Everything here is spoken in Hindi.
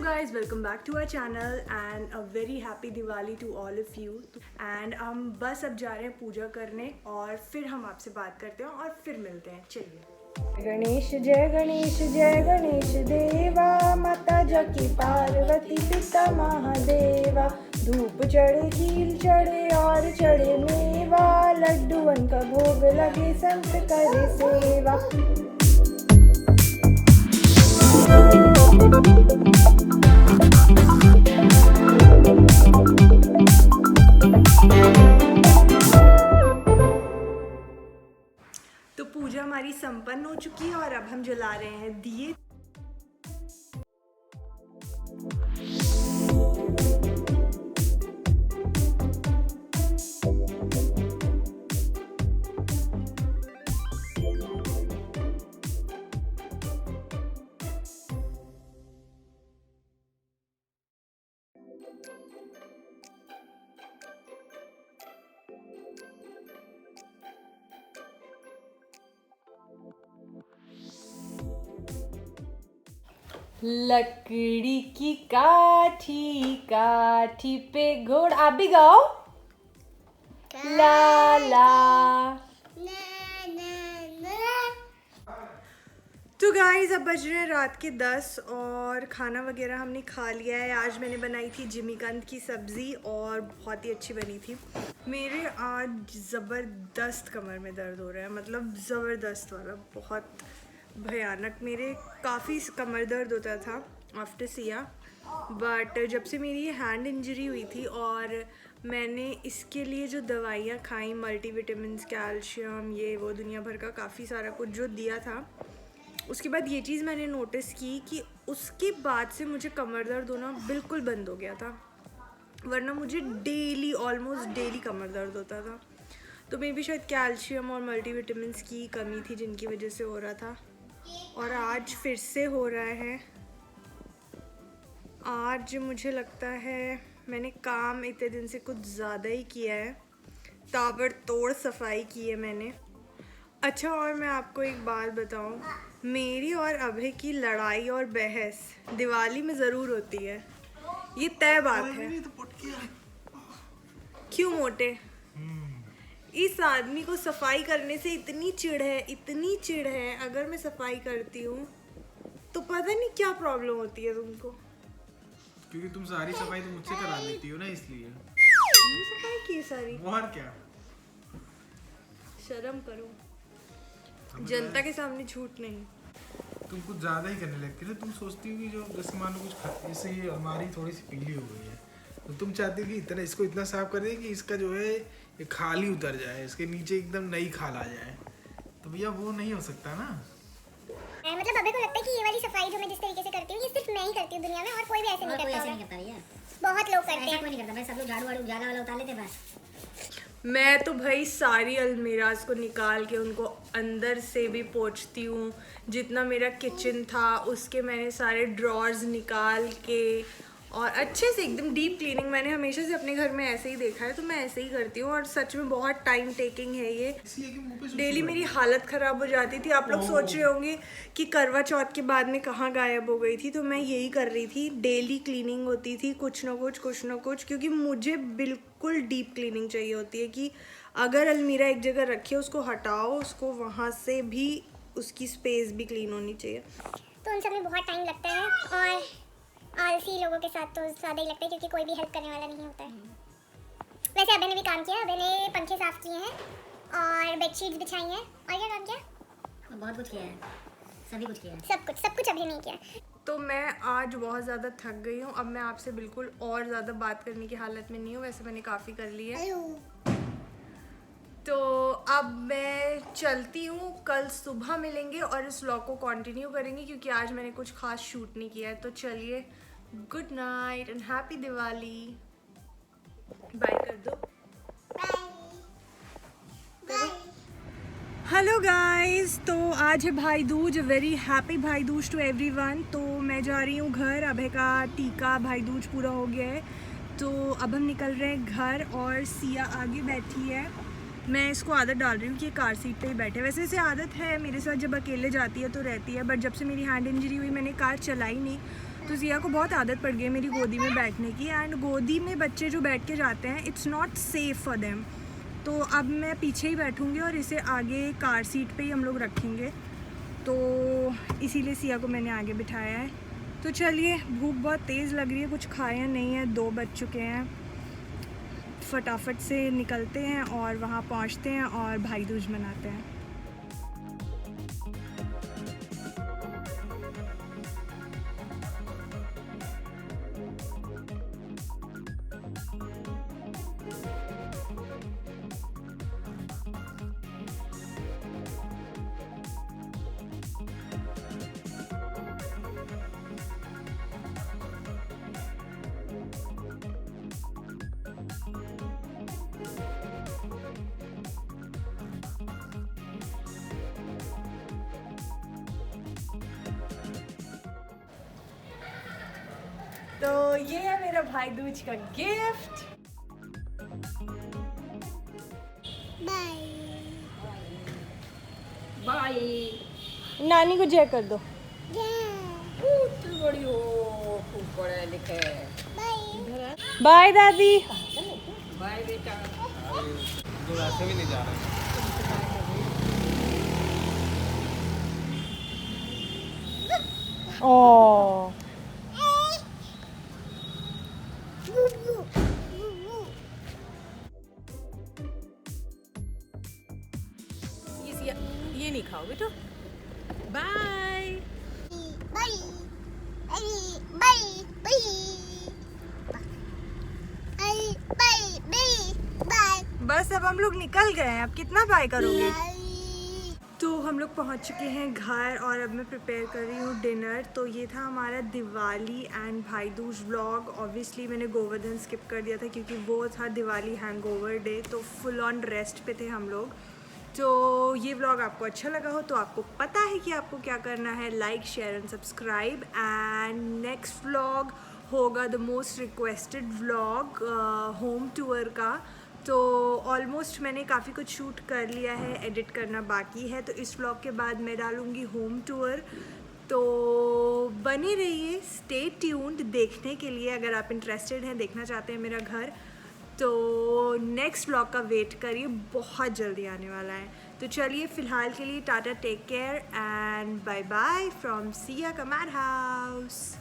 guys, welcome back to our channel and a very happy Diwali to all of you. And हम बस अब जा रहे हैं पूजा करने और फिर हम आपसे बात करते हैं और फिर मिलते हैं. चलिए. गणेश देवा, माता जकी पार्वती पिता महादेवा. धूप चढ़े, खीर चढ़े और चढ़े मेवा. लड्डूअन का भोग लगे, संत करे सेवा. तो पूजा हमारी संपन्न हो चुकी है और अब हम जला रहे हैं दिए. लकड़ी की काठी काठी पे घोड़. आप भी गाओ. ला ला. तो गाइस अब बज रहे हैं रात के 10 और खाना वगैरह हमने खा लिया है. आज मैंने बनाई थी जिमीकंद की सब्ज़ी और बहुत ही अच्छी बनी थी. मेरे आज ज़बरदस्त कमर में दर्द हो रहा है, मतलब ज़बरदस्त वाला, बहुत भयानक. मेरे काफ़ी कमर दर्द होता था आफ्टर सिया, बट जब से मेरी ये हैंड इंजरी हुई थी और मैंने इसके लिए जो दवाइयाँ खाई, मल्टीविटामिन्स, कैल्शियम, ये वो दुनिया भर का काफ़ी सारा कुछ जो दिया था, उसके बाद ये चीज़ मैंने नोटिस की कि उसके बाद से मुझे कमर दर्द होना बिल्कुल बंद हो गया था. वरना मुझे डेली, ऑलमोस्ट डेली कमर दर्द होता था. तो मे भी शायद कैल्शियम और मल्टीविटामिन्स की कमी थी जिनकी वजह से हो रहा था. और आज फिर से हो रहा है. आज मुझे लगता है मैंने काम इतने दिन से कुछ ज़्यादा ही किया है. ताबड़तोड़ सफाई की है मैंने. अच्छा, और मैं आपको एक बात बताऊं, मेरी और अभय की लड़ाई और बहस दिवाली में ज़रूर होती है, ये तय बात है. क्यों मोटे? इस आदमी को सफाई करने से इतनी चिढ़ है. अगर मैं सफाई करती हूँ तो पता नहीं क्या प्रॉब्लम होती है तुमको. क्योंकि तुम सारी सफाई तो मुझसे करा लेती हो ना, इसलिए. सफाई की सारी. और क्या, शर्म करो. जनता के सामने झूठ नहीं. तुम कुछ ज्यादा ही करने लगती है. तुम सोचती हो कि जो जैसे मान लो कुछ खाते से ये हमारी थोड़ी सी पीली हो गई है, तो तुम चाहती हो कि इतना इसको इतना साफ कर दे कि इसका जो है ये खाल ही उतर जाए, इसके नीचे एकदम नई खाल आ जाए. तो भैया वो नहीं हो सकता ना. मतलब अबे को लगता है कि ये वाली सफाई जो मैं जिस तरीके से करती हूँ ये सिर्फ मैं ही करती हूँ दुनिया में, और कोई भी ऐसे नहीं करता भैया. बहुत लोग करते हैं. कोई नहीं करता भाई, सब लोग झाड़ू वाड़ू उजाला वाला उतार लेते बस. मैं तो भाई सारी अलमीराज को निकाल के उनको अंदर से भी पोंछती हूँ. जितना मेरा किचन था उसके मैंने सारे ड्रॉर्स निकाल के और अच्छे से एकदम डीप क्लीनिंग. मैंने हमेशा से अपने घर में ऐसे ही देखा है, तो मैं ऐसे ही करती हूँ. और सच में बहुत टाइम टेकिंग है ये. डेली मेरी हालत ख़राब हो जाती थी. आप लोग सोच रहे होंगे कि करवा चौथ के बाद में कहाँ गायब हो गई थी. तो मैं यही कर रही थी, डेली क्लीनिंग होती थी, कुछ ना कुछ, क्योंकि मुझे बिल्कुल डीप क्लीनिंग चाहिए होती है कि अगर अलमीरा एक जगह रखिए उसको हटाओ, उसको वहाँ से भी उसकी स्पेस भी क्लीन होनी चाहिए. तो उन सब में बहुत टाइम लगता है और आलसी लोगों के साथ तो ज़्यादा ही लगता है, क्योंकि कोई भी हेल्प करने वाला नहीं होता है. वैसे अबे ने भी काम किया. अबे ने पंखे साफ़ किए हैं और बेडशीट्स बिछाई हैं. और क्या काम किया? बहुत कुछ किया है, सभी कुछ किया है. सब कुछ अभी नहीं किया. तो मैं आज बहुत ज़्यादा थक गई हूँ. अब मैं आपसे बिल्कुल और ज़्यादा बात करने की हालत में नहीं हूँ. वैसे मैंने काफ़ी कर ली है. तो अब मैं चलती हूँ. कल सुबह मिलेंगे और इस व्लॉग को कंटिन्यू करेंगे, क्योंकि आज मैंने कुछ खास शूट नहीं किया है. तो चलिए, good night and happy Diwali. Bye कर दो. हेलो गाइस, तो आज है भाई दूज. वेरी हैप्पी भाई दूज टू एवरीवन. तो मैं जा रही हूँ घर. अभय का टीका भाई दूज पूरा हो गया है, तो अब हम निकल रहे हैं घर और सिया आगे बैठी है. मैं इसको आदत डाल रही हूँ कि कार सीट पे ही बैठे। वैसे इसे आदत है मेरे साथ, जब अकेले जाती है तो रहती है, बट जब से मेरी हैंड इंजरी हुई मैंने कार चलाई नहीं, तो सिया को बहुत आदत पड़ गई है मेरी गोदी में बैठने की। एंड गोदी में बच्चे जो बैठ के जाते हैं, it's not safe for them. तो अब मैं पीछे ही बैठूँगी और इसे आगे कार सीट पे ही हम लोग रखेंगे, तो इसीलिए सिया को मैंने आगे बिठाया है। तो चलिए, भूख बहुत तेज़ लग रही है, कुछ खाया नहीं है, 2 बज चुके हैं। फटाफट से निकलते हैं और वहाँ पहुँचते हैं और भाई दूज मनाते हैं। तो ये है मेरा भाई दूज का गिफ्ट। Bye bye. नानी को जय कर दो। तू बड़ी हो, खूब पढ़े लिखे। बाय बाय दादी। बाय बेटा। जो वैसे भी नहीं जा रहे। ओ ये नहीं खाओ बेटा। बाय। Bye bye bye. बस अब हम लोग निकल गए हैं, अब कितना बाय करोगे? तो हम लोग पहुंच चुके हैं घर और अब मैं प्रिपेयर कर रही हूँ डिनर। तो ये था हमारा दिवाली एंड भाई दूज व्लॉग। ऑब्वियसली मैंने गोवर्धन स्किप कर दिया था क्योंकि वो था दिवाली हैंगओवर डे, तो फुल ऑन रेस्ट पे थे हम लोग। तो ये व्लॉग आपको अच्छा लगा हो तो आपको पता है कि आपको क्या करना है, like share and subscribe. And next vlog होगा the most requested vlog home tour का। तो ऑलमोस्ट मैंने काफ़ी कुछ शूट कर लिया है, एडिट करना बाकी है, तो इस व्लॉग के बाद मैं डालूँगी होम टूर। तो बने रहिए, स्टे ट्यून्ड देखने के लिए। अगर आप इंटरेस्टेड हैं, देखना चाहते हैं मेरा घर, तो नेक्स्ट व्लॉग का वेट करिए, बहुत जल्दी आने वाला है। तो चलिए फ़िलहाल के लिए tata, take care and bye bye from Siya का मैड हाउस।